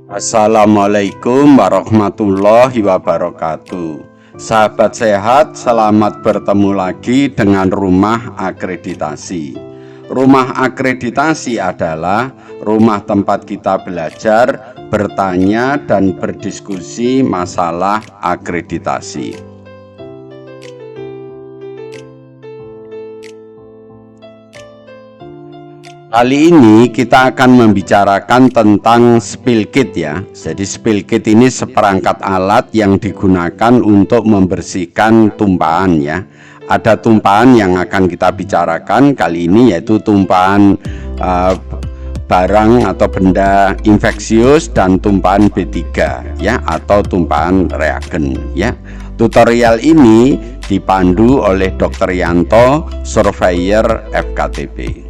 Assalamualaikum warahmatullahi wabarakatuh. Sahabat sehat, selamat bertemu lagi dengan Rumah Akreditasi. Rumah Akreditasi adalah rumah tempat kita belajar, bertanya, dan berdiskusi masalah akreditasi. Kali ini kita akan membicarakan tentang spill kit ya. Jadi spill kit ini seperangkat alat yang digunakan untuk membersihkan tumpahan ya. Ada tumpahan yang akan kita bicarakan kali ini, yaitu tumpahan barang atau benda infeksius dan tumpahan B3 ya, atau tumpahan reagen ya. Tutorial ini dipandu oleh Dr. Yanto, surveyor FKTP.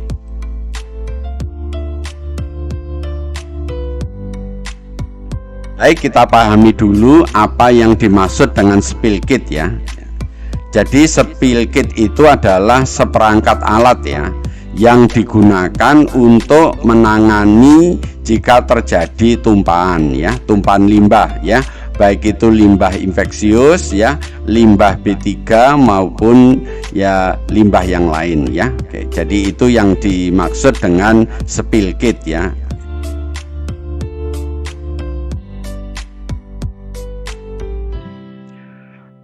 Baik, kita pahami dulu apa yang dimaksud dengan spill kit ya. Jadi spill kit itu adalah seperangkat alat ya, yang digunakan untuk menangani jika terjadi tumpahan ya, tumpahan limbah ya, baik itu limbah infeksius ya, limbah B3 maupun ya limbah yang lain ya. Oke, jadi itu yang dimaksud dengan spill kit ya.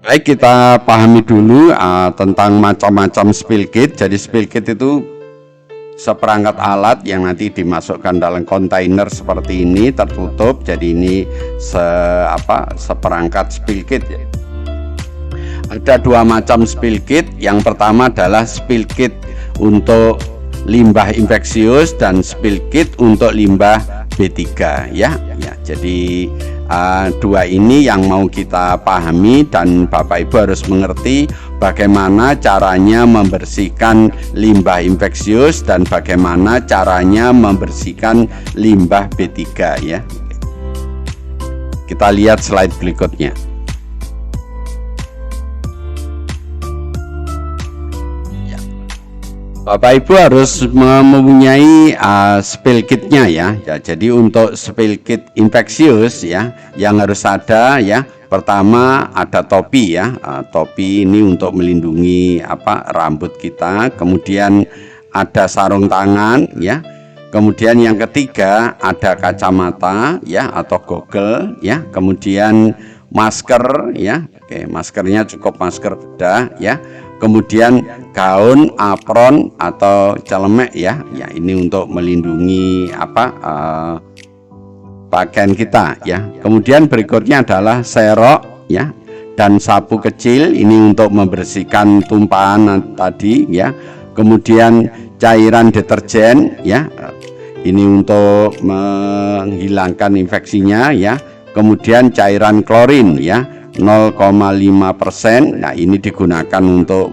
Baik, kita pahami dulu tentang macam-macam spill kit. Jadi spill kit itu seperangkat alat yang nanti dimasukkan dalam kontainer seperti ini, tertutup. Jadi ini seperangkat spill kit ya. Ada dua macam spill kit. Yang pertama adalah spill kit untuk limbah infeksius dan spill kit untuk limbah B3 ya. Jadi dua ini yang mau kita pahami, dan Bapak Ibu harus mengerti bagaimana caranya membersihkan limbah infeksius dan bagaimana caranya membersihkan limbah B3 ya. Kita lihat slide berikutnya. Bapak Ibu harus mempunyai spill kitnya ya. Jadi untuk spill kit infeksius ya, yang harus ada ya, pertama ada topi ya. Topi ini untuk melindungi rambut kita. Kemudian ada sarung tangan ya. Kemudian yang ketiga ada kacamata ya, atau goggle ya. Kemudian masker ya. Oke, maskernya cukup masker bedah ya. Kemudian gaun, apron atau celemek ya. Ini untuk melindungi pakaian kita ya. Kemudian berikutnya adalah serok ya, dan sapu kecil, ini untuk membersihkan tumpahan tadi ya. Kemudian cairan deterjen ya, ini untuk menghilangkan infeksinya ya. Kemudian cairan klorin ya, 0,5%. Nah, ini digunakan untuk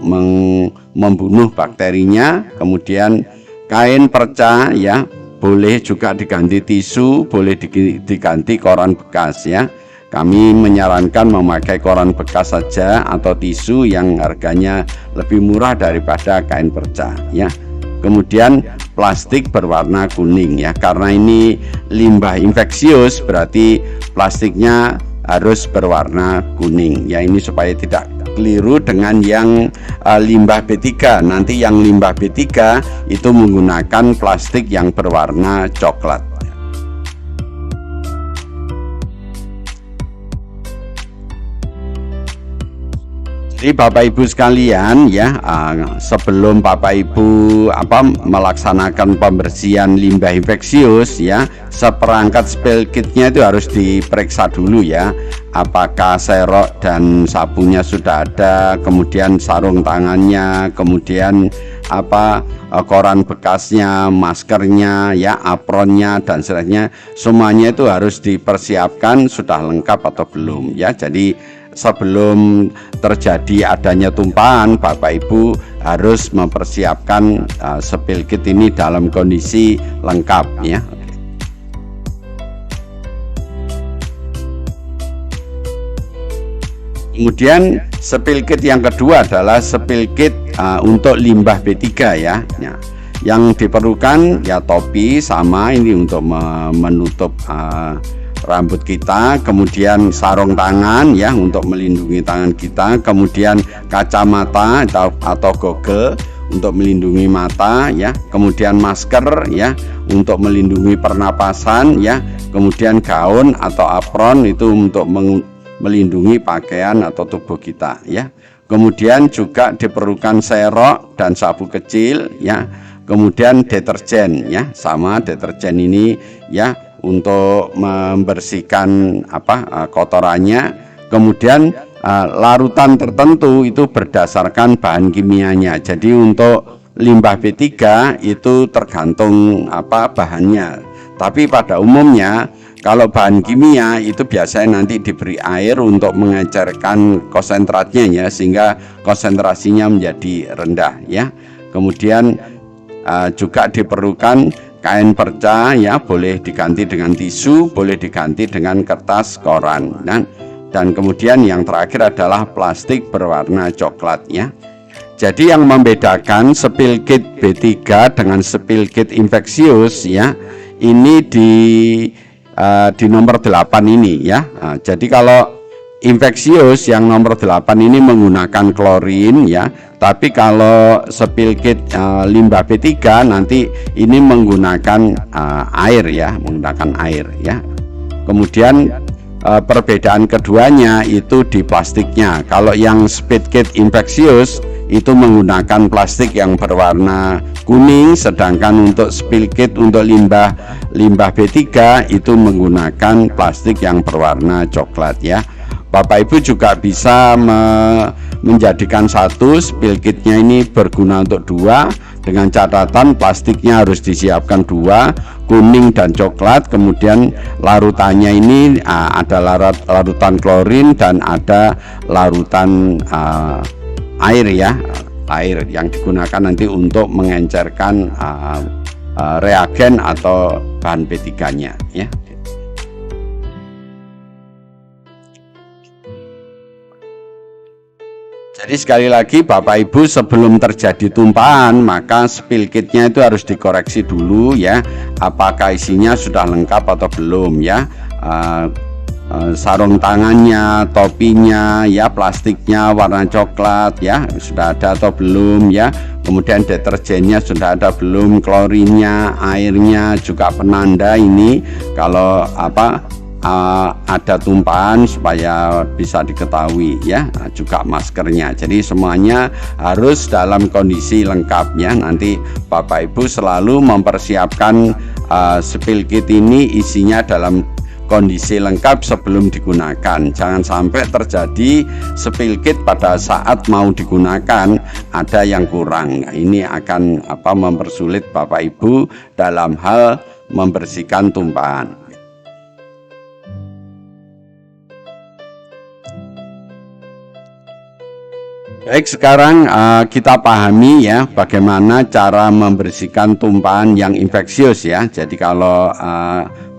membunuh bakterinya. Kemudian kain perca ya, boleh juga diganti tisu, boleh diganti koran bekas ya. Kami menyarankan memakai koran bekas saja atau tisu yang harganya lebih murah daripada kain perca ya. Kemudian plastik berwarna kuning ya, karena ini limbah infeksius, berarti plastiknya harus berwarna kuning ya, ini supaya tidak keliru dengan yang limbah B3. Nanti yang limbah B3 itu menggunakan plastik yang berwarna coklat. Jadi Bapak Ibu sekalian ya, sebelum Bapak Ibu melaksanakan pembersihan limbah infeksius ya, seperangkat spill kitnya itu harus diperiksa dulu ya, apakah serok dan sapunya sudah ada, kemudian sarung tangannya, kemudian koran bekasnya, maskernya ya, apronnya dan seterusnya, semuanya itu harus dipersiapkan sudah lengkap atau belum ya. Jadi sebelum terjadi adanya tumpahan, Bapak Ibu harus mempersiapkan spill kit ini dalam kondisi lengkap ya. Kemudian spill kit yang kedua adalah spill kit untuk limbah B3 ya. Yang diperlukan ya topi sama ini untuk menutup rambut kita, kemudian sarung tangan ya untuk melindungi tangan kita, kemudian kacamata atau goggle untuk melindungi mata ya, kemudian masker ya untuk melindungi pernapasan ya, kemudian gaun atau apron itu untuk melindungi pakaian atau tubuh kita ya. Kemudian juga diperlukan serok dan sapu kecil ya. Kemudian deterjen ya, sama deterjen ini ya untuk membersihkan kotorannya. Kemudian larutan tertentu itu berdasarkan bahan kimianya. Jadi untuk limbah B3 itu tergantung bahannya. Tapi pada umumnya kalau bahan kimia itu biasanya nanti diberi air untuk mengecerkan konsentratnya ya, sehingga konsentrasinya menjadi rendah ya. Kemudian juga diperlukan kain perca ya, boleh diganti dengan tisu, boleh diganti dengan kertas koran dan kemudian yang terakhir adalah plastik berwarna coklat ya. Jadi yang membedakan spill kit B3 dengan spill kit infeksius ya, ini di nomor 8 ini ya. Jadi kalau infeksius yang nomor 8 ini menggunakan klorin ya, tapi kalau spill kit limbah B3 nanti ini menggunakan air ya, menggunakan air ya. Kemudian perbedaan keduanya itu di plastiknya. Kalau yang spill kit infeksius itu menggunakan plastik yang berwarna kuning, sedangkan untuk spill kit untuk limbah B3 itu menggunakan plastik yang berwarna coklat ya. Bapak Ibu juga bisa menjadikan satu spill kitnya ini berguna untuk dua, dengan catatan plastiknya harus disiapkan dua, kuning dan coklat. Kemudian larutannya ini ada larutan klorin dan ada larutan air ya, air yang digunakan nanti untuk mengencerkan reagen atau bahan B3-nya ya. Jadi sekali lagi Bapak Ibu, sebelum terjadi tumpahan maka spill kitnya itu harus dikoreksi dulu ya, apakah isinya sudah lengkap atau belum ya. Sarung tangannya, topinya ya, plastiknya warna coklat ya, sudah ada atau belum ya. Kemudian deterjennya sudah ada belum, klorinnya, airnya, juga penanda ini kalau ada tumpahan supaya bisa diketahui ya, juga maskernya. Jadi semuanya harus dalam kondisi lengkap ya. Nanti Bapak Ibu selalu mempersiapkan spill kit ini isinya dalam kondisi lengkap sebelum digunakan. Jangan sampai terjadi spill kit pada saat mau digunakan ada yang kurang. Nah, ini akan mempersulit Bapak Ibu dalam hal membersihkan tumpahan. Baik, sekarang kita pahami ya bagaimana cara membersihkan tumpahan yang infeksius ya. Jadi kalau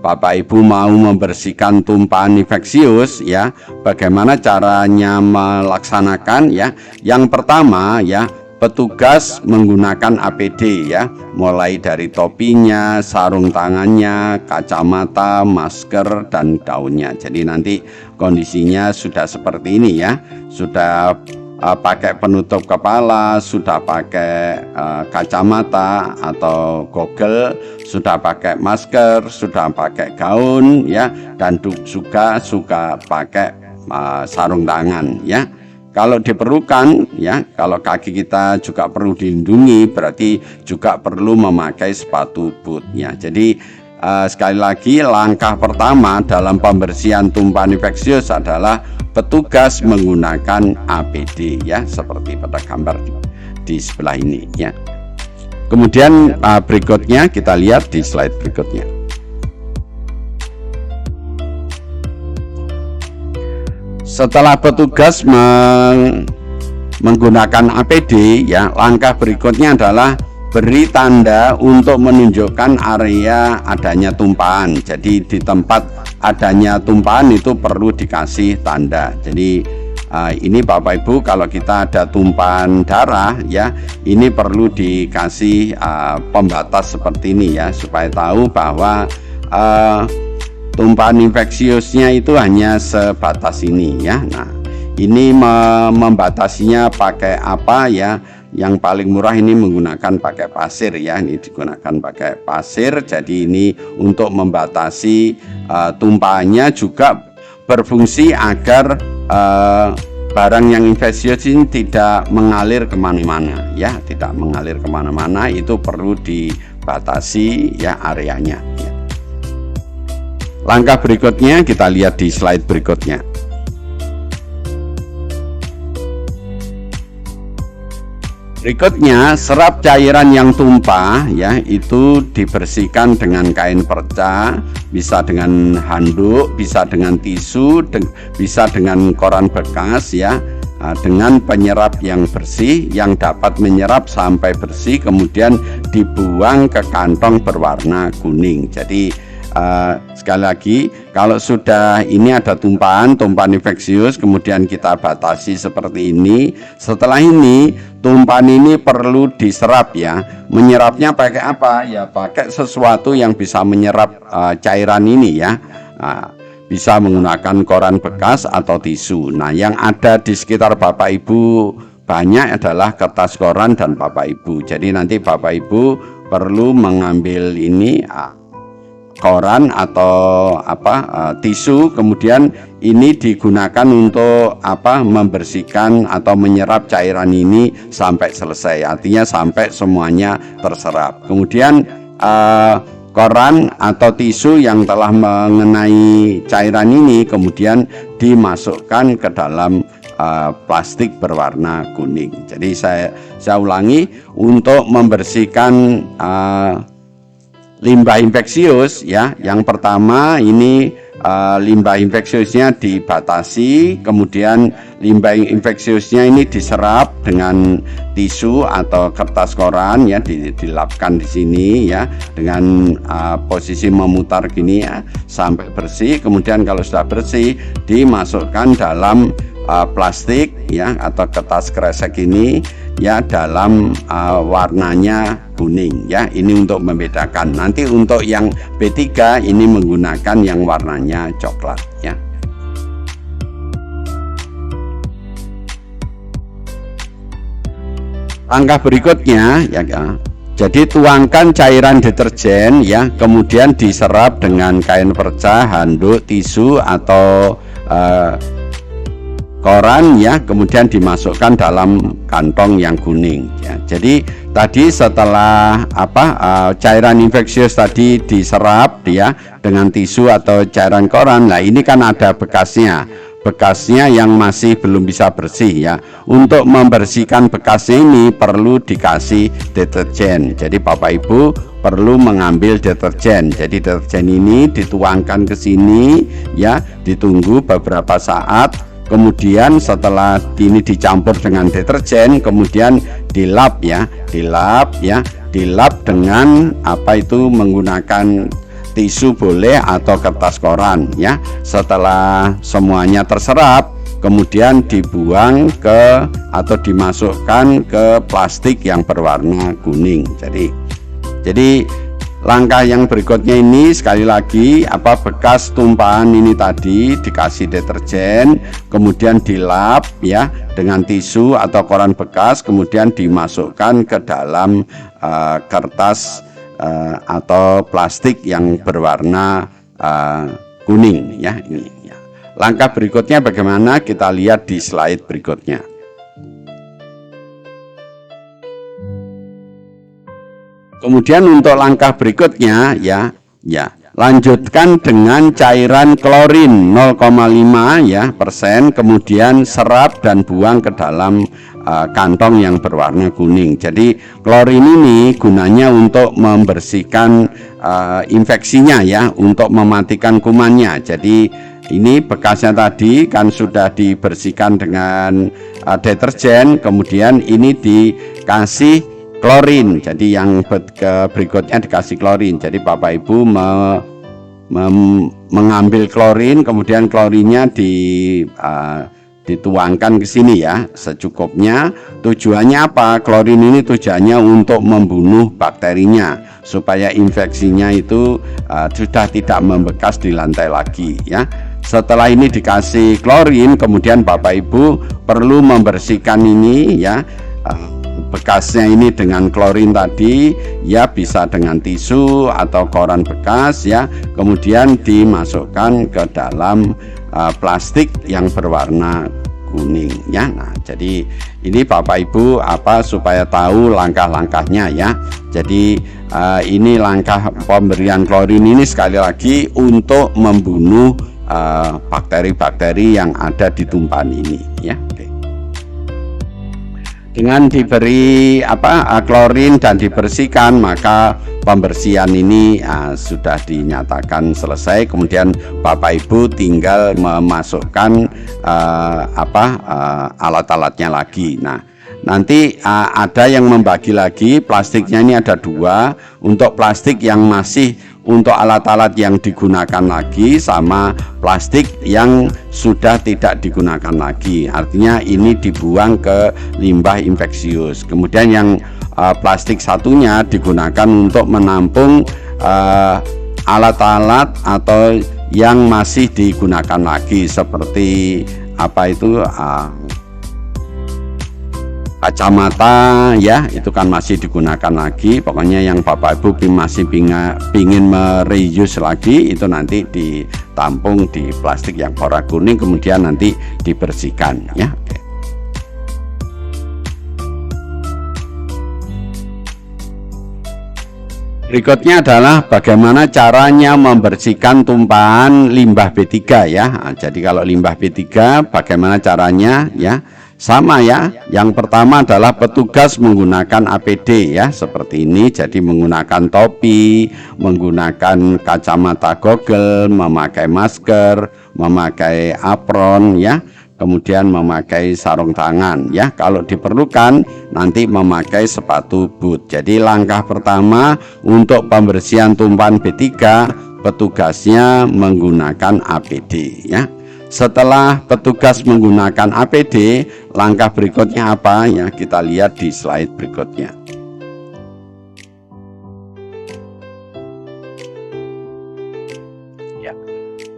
Bapak Ibu mau membersihkan tumpahan infeksius ya, bagaimana caranya melaksanakan ya. Yang pertama ya, petugas menggunakan APD ya, mulai dari topinya, sarung tangannya, kacamata, masker, dan daunnya. Jadi nanti kondisinya sudah seperti ini ya, sudah pakai penutup kepala, sudah pakai kacamata atau goggle, sudah pakai masker, sudah pakai gaun ya, dan juga pakai sarung tangan ya. Kalau diperlukan ya, kalau kaki kita juga perlu dilindungi, berarti juga perlu memakai sepatu boot ya. Jadi sekali lagi, langkah pertama dalam pembersihan tumpahan infeksius adalah petugas menggunakan APD ya, seperti pada gambar di sebelah ini ya. Kemudian berikutnya kita lihat di slide berikutnya. Setelah petugas menggunakan APD ya, langkah berikutnya adalah beri tanda untuk menunjukkan area adanya tumpahan. Jadi di tempat adanya tumpahan itu perlu dikasih tanda. Jadi ini Bapak Ibu, kalau kita ada tumpahan darah ya, ini perlu dikasih pembatas seperti ini ya, supaya tahu bahwa tumpahan infeksiusnya itu hanya sebatas ini ya. Nah, ini membatasinya pakai apa ya? Yang paling murah ini menggunakan pakai pasir ya. Ini digunakan pakai pasir. Jadi ini untuk membatasi tumpahannya, juga berfungsi agar barang yang infeksius ini tidak mengalir kemana-mana ya, tidak mengalir kemana-mana. Itu perlu dibatasi ya areanya ya. Langkah berikutnya kita lihat di slide berikutnya. Berikutnya, serap cairan yang tumpah ya, itu dibersihkan dengan kain perca, bisa dengan handuk, bisa dengan tisu, bisa dengan koran bekas ya, dengan penyerap yang bersih yang dapat menyerap sampai bersih, kemudian dibuang ke kantong berwarna kuning. Jadi sekali lagi, kalau sudah ini ada tumpahan infeksius, kemudian kita batasi seperti ini. Setelah ini, tumpahan ini perlu diserap ya. Menyerapnya pakai apa? Ya pakai sesuatu yang bisa menyerap cairan ini ya. Bisa menggunakan koran bekas atau tisu. Nah, yang ada di sekitar Bapak Ibu banyak adalah kertas koran dan Bapak Ibu. Jadi nanti Bapak Ibu perlu mengambil ini koran atau tisu, kemudian ini digunakan untuk membersihkan atau menyerap cairan ini sampai selesai, artinya sampai semuanya terserap. Kemudian koran atau tisu yang telah mengenai cairan ini kemudian dimasukkan ke dalam plastik berwarna kuning. Jadi saya ulangi, untuk membersihkan limbah infeksius ya, yang pertama ini limbah infeksiusnya dibatasi, kemudian limbah infeksiusnya ini diserap dengan tisu atau kertas koran ya, dilapkan di sini ya dengan posisi memutar gini ya sampai bersih. Kemudian kalau sudah bersih dimasukkan dalam plastik ya atau kertas kresek ini ya, dalam warnanya kuning ya. Ini untuk membedakan. Nanti untuk yang B3 ini menggunakan yang warnanya coklat ya. Langkah berikutnya ya, jadi tuangkan cairan deterjen ya, kemudian diserap dengan kain perca, handuk, tisu atau koran ya, kemudian dimasukkan dalam kantong yang kuning ya. Jadi tadi setelah cairan infeksius tadi diserap ya dengan tisu atau cairan koran, nah ini kan ada bekasnya yang masih belum bisa bersih ya. Untuk membersihkan bekasnya ini perlu dikasih deterjen. Jadi Bapak Ibu perlu mengambil deterjen. Jadi deterjen ini dituangkan ke sini ya, ditunggu beberapa saat. Kemudian setelah ini dicampur dengan deterjen, kemudian dilap dengan menggunakan tisu boleh atau kertas koran ya. Setelah semuanya terserap, kemudian dibuang atau dimasukkan ke plastik yang berwarna kuning. Jadi langkah yang berikutnya ini sekali lagi, bekas tumpahan ini tadi dikasih deterjen, kemudian dilap ya dengan tisu atau koran bekas, kemudian dimasukkan ke dalam kertas atau plastik yang berwarna kuning ya. Ini ya. Langkah berikutnya bagaimana, kita lihat di slide berikutnya. Kemudian untuk langkah berikutnya ya, lanjutkan dengan cairan klorin 0,5 ya persen, kemudian serap dan buang ke dalam kantong yang berwarna kuning. Jadi klorin ini gunanya untuk membersihkan infeksinya ya, untuk mematikan kumannya. Jadi ini bekasnya tadi kan sudah dibersihkan dengan deterjen, kemudian ini dikasih klorin. Jadi yang berikutnya dikasih klorin. Jadi Bapak Ibu mengambil klorin, kemudian klorinnya dituangkan ke sini ya secukupnya. Tujuannya apa? Klorin ini tujuannya untuk membunuh bakterinya, supaya infeksinya itu sudah tidak membekas di lantai lagi ya. Setelah ini dikasih klorin, kemudian Bapak Ibu perlu membersihkan ini ya, bekasnya ini dengan klorin tadi ya, bisa dengan tisu atau koran bekas ya, kemudian dimasukkan ke dalam plastik yang berwarna kuning ya. Nah, jadi ini Bapak Ibu supaya tahu langkah-langkahnya ya. Jadi ini langkah pemberian klorin ini sekali lagi untuk membunuh bakteri-bakteri yang ada di tumpahan ini ya. Oke. Dengan diberi klorin dan dibersihkan, maka pembersihan ini sudah dinyatakan selesai. Kemudian Bapak Ibu tinggal memasukkan alat-alatnya lagi. Nah, nanti ada yang membagi lagi plastiknya, ini ada dua, untuk plastik yang masih untuk alat-alat yang digunakan lagi sama plastik yang sudah tidak digunakan lagi, artinya ini dibuang ke limbah infeksius. Kemudian yang plastik satunya digunakan untuk menampung alat-alat atau yang masih digunakan lagi, seperti kacamata ya, itu kan masih digunakan lagi. Pokoknya yang Bapak Ibu masih pingin mereuse lagi, itu nanti ditampung di plastik yang warna kuning, kemudian nanti dibersihkan ya. Oke. Berikutnya adalah bagaimana caranya membersihkan tumpahan limbah B3 ya. Nah, jadi kalau limbah B3 bagaimana caranya ya? Sama ya, yang pertama adalah petugas menggunakan APD ya, seperti ini. Jadi menggunakan topi, menggunakan kacamata goggle, memakai masker, memakai apron ya, kemudian memakai sarung tangan ya. Kalau diperlukan nanti memakai sepatu boot. Jadi langkah pertama untuk pembersihan tumpahan B3, petugasnya menggunakan APD ya. Setelah petugas menggunakan APD, langkah berikutnya apa ya, kita lihat di slide berikutnya. Ya.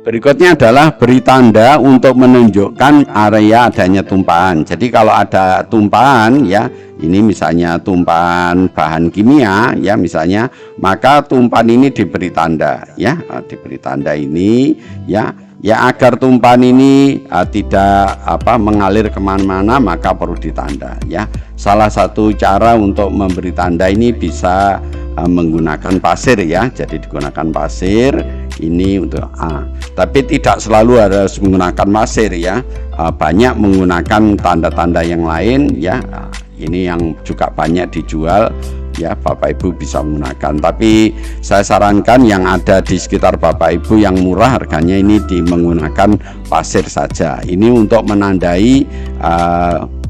Berikutnya adalah beri tanda untuk menunjukkan area adanya tumpahan. Jadi kalau ada tumpahan ya, ini misalnya tumpahan bahan kimia ya misalnya, maka tumpahan ini diberi tanda ya, diberi tanda ini ya. Ya, agar tumpahan ini tidak mengalir kemana-mana, maka perlu ditanda ya. Salah satu cara untuk memberi tanda ini bisa menggunakan pasir ya. Jadi digunakan pasir ini untuk tapi tidak selalu harus menggunakan pasir ya. Banyak menggunakan tanda-tanda yang lain ya. Ini yang juga banyak dijual ya, Bapak Ibu bisa menggunakan, tapi saya sarankan yang ada di sekitar Bapak Ibu yang murah harganya ini menggunakan pasir saja. Ini untuk menandai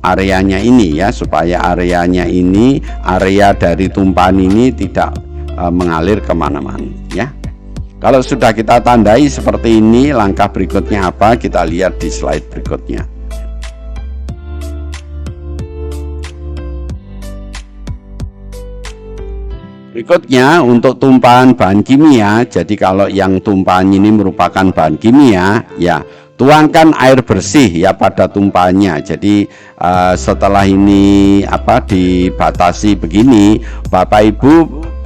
areanya ini ya, supaya areanya ini, area dari tumpahan ini tidak mengalir kemana-mana ya. Kalau sudah kita tandai seperti ini, langkah berikutnya apa, kita lihat di slide berikutnya. Berikutnya untuk tumpahan bahan kimia. Jadi kalau yang tumpahan ini merupakan bahan kimia ya, tuangkan air bersih ya pada tumpahannya. Jadi setelah ini dibatasi begini, Bapak Ibu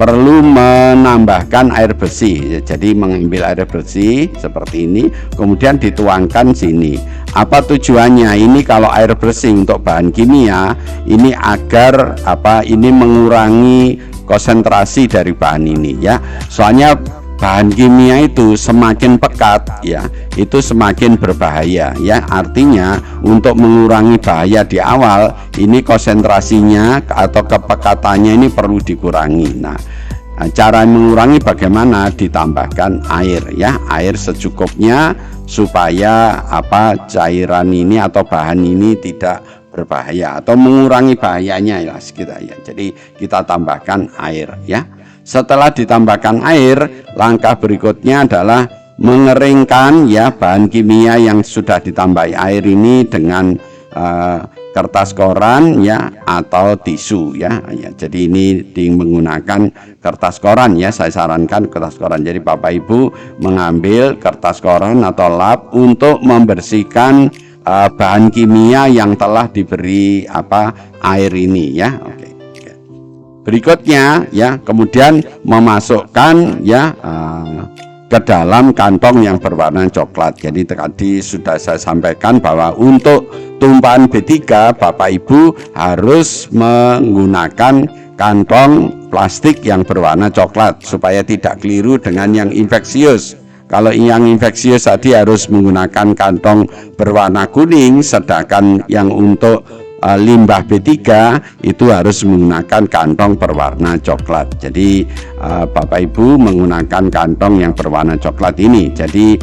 perlu menambahkan air bersih. Jadi mengambil air bersih seperti ini, kemudian dituangkan sini. Apa tujuannya? Ini kalau air bersih untuk bahan kimia ini agar ini mengurangi konsentrasi dari bahan ini ya. Soalnya bahan kimia itu semakin pekat ya, itu semakin berbahaya ya. Artinya untuk mengurangi bahaya di awal, ini konsentrasinya atau kepekatannya ini perlu dikurangi. Nah, cara mengurangi bagaimana? Ditambahkan air ya, air secukupnya supaya cairan ini atau bahan ini tidak berbahaya atau mengurangi bahayanya ya kita ya. Jadi kita tambahkan air ya. Setelah ditambahkan air, langkah berikutnya adalah mengeringkan ya bahan kimia yang sudah ditambahi air ini dengan kertas koran ya atau tisu ya. Jadi ini menggunakan kertas koran ya, saya sarankan kertas koran. Jadi Bapak Ibu mengambil kertas koran atau lap untuk membersihkan bahan kimia yang telah diberi air ini ya. Oke. Berikutnya ya, kemudian memasukkan ya ke dalam kantong yang berwarna coklat. Jadi tadi sudah saya sampaikan bahwa untuk tumpahan B3 Bapak Ibu harus menggunakan kantong plastik yang berwarna coklat supaya tidak keliru dengan yang infeksius. Kalau yang infeksius tadi harus menggunakan kantong berwarna kuning, sedangkan yang untuk limbah B3 itu harus menggunakan kantong berwarna coklat. Jadi Bapak Ibu menggunakan kantong yang berwarna coklat ini. Jadi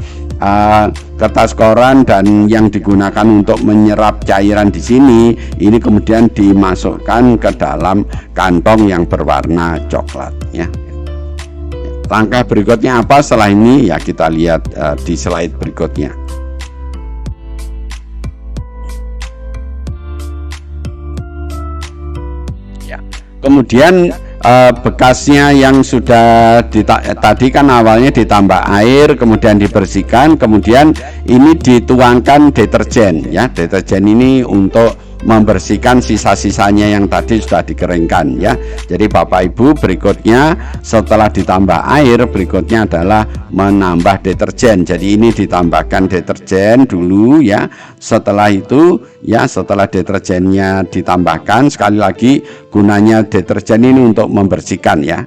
kertas koran dan yang digunakan untuk menyerap cairan di sini ini kemudian dimasukkan ke dalam kantong yang berwarna coklat ya. Langkah berikutnya apa setelah ini ya, kita lihat di slide berikutnya. Ya. Kemudian bekasnya yang sudah tadi kan awalnya ditambah air, kemudian dibersihkan, kemudian ini dituangkan deterjen ya. Deterjen ini untuk membersihkan sisa-sisanya yang tadi sudah dikeringkan ya. Jadi Bapak Ibu berikutnya setelah ditambah air, berikutnya adalah menambah deterjen. Jadi ini ditambahkan deterjen dulu ya. Setelah itu ya, setelah deterjennya ditambahkan, sekali lagi gunanya deterjen ini untuk membersihkan ya.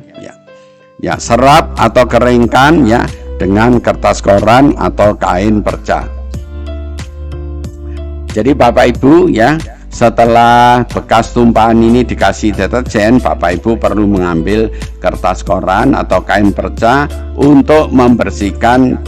Ya, serap atau keringkan ya dengan kertas koran atau kain perca. Jadi Bapak Ibu ya, setelah bekas tumpahan ini dikasih deterjen, Bapak Ibu perlu mengambil kertas koran atau kain perca untuk membersihkan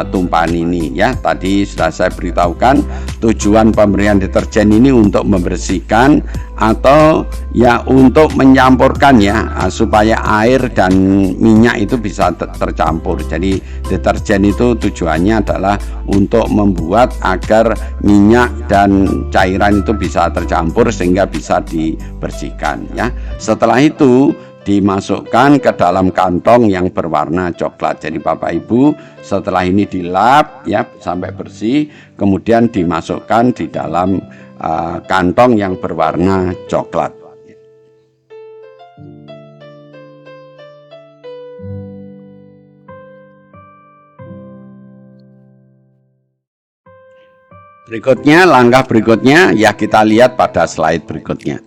tumpahan ini ya. Tadi sudah saya beritahukan tujuan pemberian deterjen ini untuk membersihkan atau ya untuk mencampurkan ya, supaya air dan minyak itu bisa tercampur. Jadi deterjen itu tujuannya adalah untuk membuat agar minyak dan cairan itu bisa tercampur sehingga bisa dibersihkan ya. Setelah itu dimasukkan ke dalam kantong yang berwarna coklat. Jadi Bapak Ibu setelah ini dilap ya sampai bersih, kemudian dimasukkan di dalam kantong yang berwarna coklat. Berikutnya, langkah berikutnya ya kita lihat pada slide berikutnya.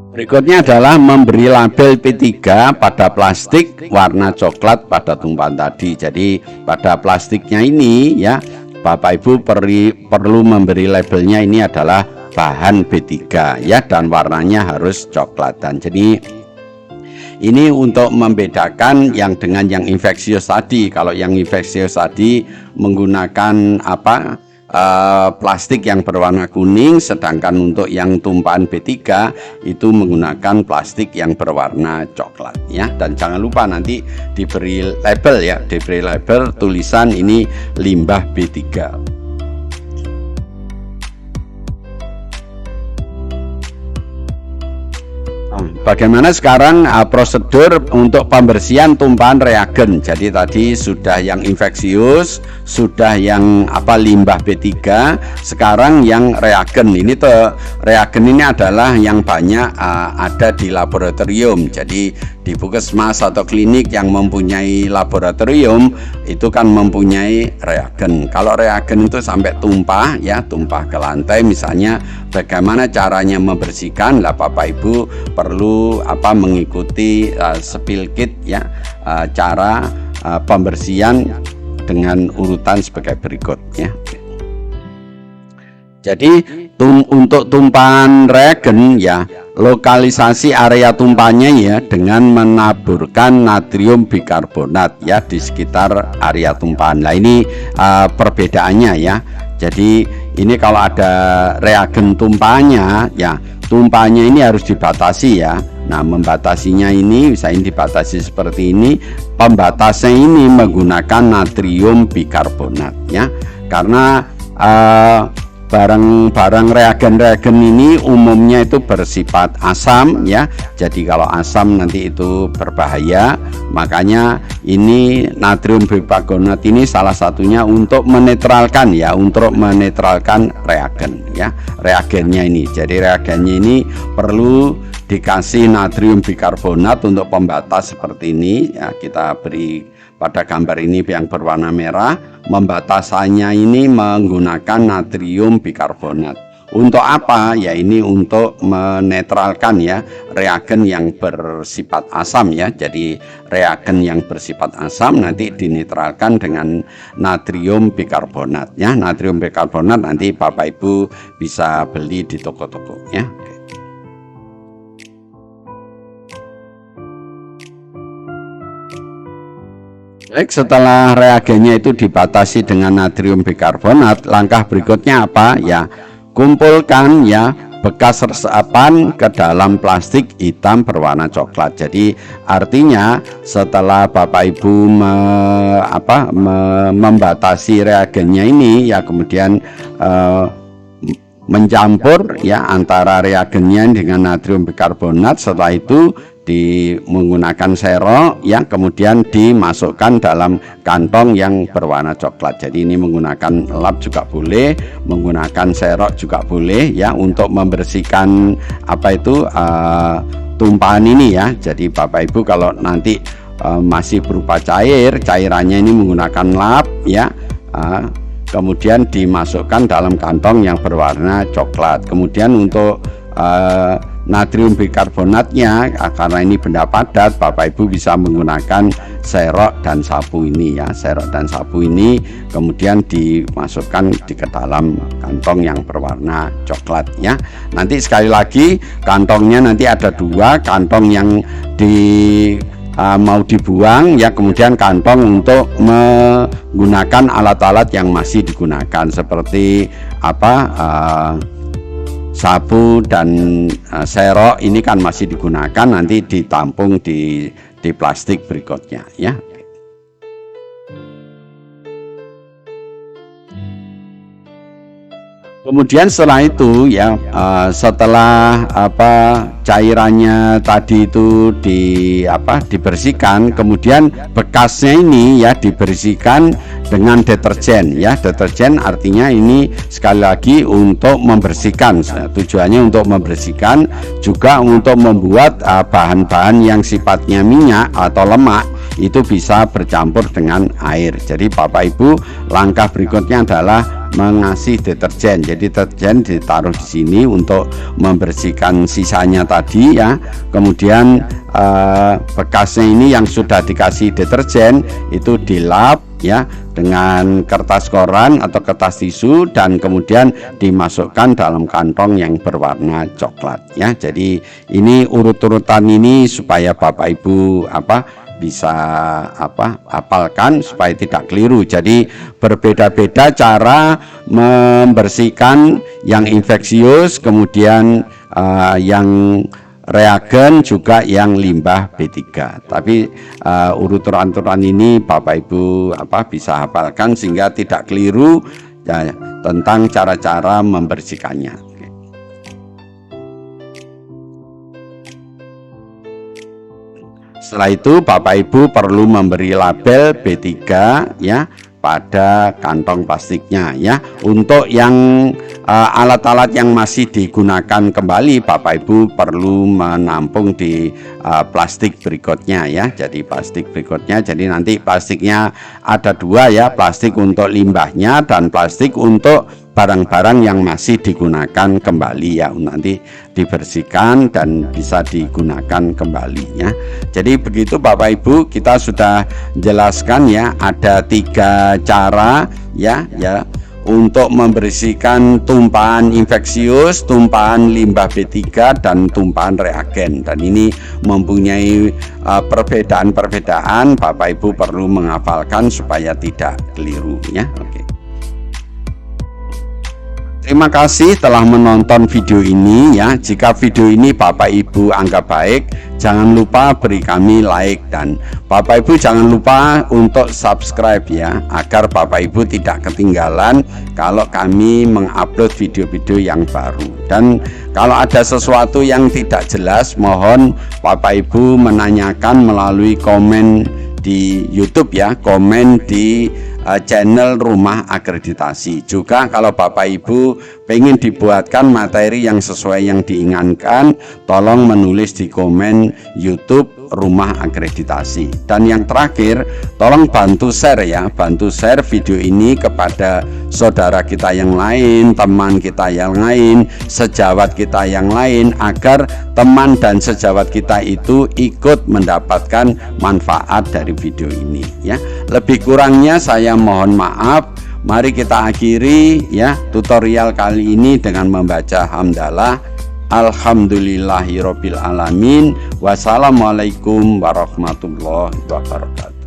Berikutnya adalah memberi label P3 pada plastik warna coklat pada tumpahan tadi. Jadi pada plastiknya ini ya Bapak Ibu perlu memberi labelnya ini adalah bahan B3 ya, dan warnanya harus coklat. Dan jadi ini untuk membedakan yang dengan yang infeksius tadi. Kalau yang infeksius tadi menggunakan plastik yang berwarna kuning, sedangkan untuk yang tumpahan B3 itu menggunakan plastik yang berwarna coklat ya. Dan jangan lupa nanti diberi label ya, diberi label tulisan ini limbah B3. Bagaimana sekarang prosedur untuk pembersihan tumpahan reagen? Jadi tadi sudah yang infeksius, sudah yang limbah B3, sekarang yang reagen. Ini reagen ini adalah yang banyak ada di laboratorium. Jadi di puskesmas atau klinik yang mempunyai laboratorium itu kan mempunyai reagen. Kalau reagen itu sampai tumpah ya, tumpah ke lantai misalnya, bagaimana caranya membersihkan? Lah Bapak Ibu perlu mengikuti spill kit ya, cara pembersihan dengan urutan sebagai berikut ya. Jadi untuk tumpahan reagen ya, lokalisasi area tumpahannya ya dengan menaburkan natrium bikarbonat ya di sekitar area tumpahan. Nah ini perbedaannya ya. Jadi ini kalau ada reagen tumpahannya ya, tumpahannya ini harus dibatasi ya. Nah, membatasinya ini misalnya dibatasi seperti ini. Pembatasnya ini menggunakan natrium bikarbonat ya. Karena barang-barang reagen-reagen ini umumnya itu bersifat asam ya. Jadi kalau asam nanti itu berbahaya. Makanya ini natrium bikarbonat ini salah satunya untuk menetralkan ya, untuk menetralkan reagen ya. Reagennya ini. Jadi reagennya ini perlu dikasih natrium bikarbonat untuk pembatas seperti ini ya. Kita beri pada gambar ini yang berwarna merah. Pembatasannya ini menggunakan natrium bikarbonat. Untuk apa? Ya ini untuk menetralkan ya reagen yang bersifat asam ya. Jadi reagen yang bersifat asam nanti dinetralkan dengan natrium bikarbonat ya. Natrium bikarbonat nanti Bapak Ibu bisa beli di toko-toko ya. Baik, setelah reagennya itu dibatasi dengan natrium bikarbonat, langkah berikutnya apa? Ya, kumpulkan ya bekas resapan ke dalam plastik hitam berwarna coklat. Jadi artinya setelah Bapak Ibu membatasi reagennya ini ya, kemudian mencampur ya antara reagennya dengan natrium bikarbonat. Setelah itu menggunakan serok ya, kemudian dimasukkan dalam kantong yang berwarna coklat. Jadi ini menggunakan lap juga boleh, menggunakan serok juga boleh ya, untuk membersihkan tumpahan ini ya. Jadi Bapak Ibu kalau nanti masih berupa cairannya ini menggunakan lap ya, kemudian dimasukkan dalam kantong yang berwarna coklat. Kemudian untuk natrium bikarbonatnya, karena ini benda padat, Bapak Ibu bisa menggunakan serok dan sapu ini ya. Serok dan sapu ini kemudian dimasukkan ke dalam kantong yang berwarna coklat ya. Nanti sekali lagi kantongnya nanti ada dua, kantong yang mau dibuang ya, kemudian kantong untuk menggunakan alat-alat yang masih digunakan seperti sapu dan serok ini kan masih digunakan, nanti ditampung di plastik berikutnya ya. Kemudian setelah itu ya, setelah cairannya tadi itu dibersihkan, kemudian bekasnya ini ya dibersihkan dengan deterjen ya. Deterjen artinya ini sekali lagi untuk membersihkan, tujuannya untuk membersihkan, juga untuk membuat bahan-bahan yang sifatnya minyak atau lemak itu bisa bercampur dengan air. Jadi Bapak Ibu, langkah berikutnya adalah mengasih deterjen. Jadi deterjen ditaruh di sini untuk membersihkan sisanya tadi ya. Kemudian bekasnya ini yang sudah dikasih deterjen itu dilap ya dengan kertas koran atau kertas tisu, dan kemudian dimasukkan dalam kantong yang berwarna coklat ya. Jadi ini urut-urutan ini supaya Bapak Ibu bisa hafalkan supaya tidak keliru. Jadi berbeda-beda cara membersihkan yang infeksius, kemudian yang reagen, juga yang limbah B3. Tapi urut-urutan ini Bapak Ibu bisa hafalkan sehingga tidak keliru ya, tentang cara-cara membersihkannya. Setelah itu Bapak Ibu perlu memberi label B3 ya pada kantong plastiknya ya. Untuk yang alat-alat yang masih digunakan kembali, Bapak Ibu perlu menampung di plastik berikutnya ya. Jadi plastik berikutnya, jadi nanti plastiknya ada dua ya, plastik untuk limbahnya dan plastik untuk barang-barang yang masih digunakan kembali ya, nanti dibersihkan dan bisa digunakan kembali ya. Jadi begitu Bapak Ibu, kita sudah jelaskan ya, ada 3 cara ya untuk membersihkan tumpahan infeksius, tumpahan limbah B3 dan tumpahan reagen. Dan ini mempunyai perbedaan-perbedaan, Bapak Ibu perlu menghafalkan supaya tidak keliru ya. Oke. Terima kasih telah menonton video ini ya. Jika video ini Bapak Ibu anggap baik, jangan lupa beri kami like, dan Bapak Ibu jangan lupa untuk subscribe ya, agar Bapak Ibu tidak ketinggalan kalau kami mengupload video-video yang baru. Dan kalau ada sesuatu yang tidak jelas, mohon Bapak Ibu menanyakan melalui komen di YouTube ya, komen di channel Rumah Akreditasi. Juga kalau Bapak Ibu pengen dibuatkan materi yang sesuai yang diinginkan, tolong menulis di komen YouTube Rumah Akreditasi. Dan yang terakhir, tolong bantu share ya, bantu share video ini kepada saudara kita yang lain, teman kita yang lain, sejawat kita yang lain, agar teman dan sejawat kita itu ikut mendapatkan manfaat dari video ini ya. Lebih kurangnya saya mohon maaf. Mari kita akhiri ya tutorial kali ini dengan membaca hamdalah. Alhamdulillahirobbil alamin. Wassalamualaikum warahmatullahi wabarakatuh.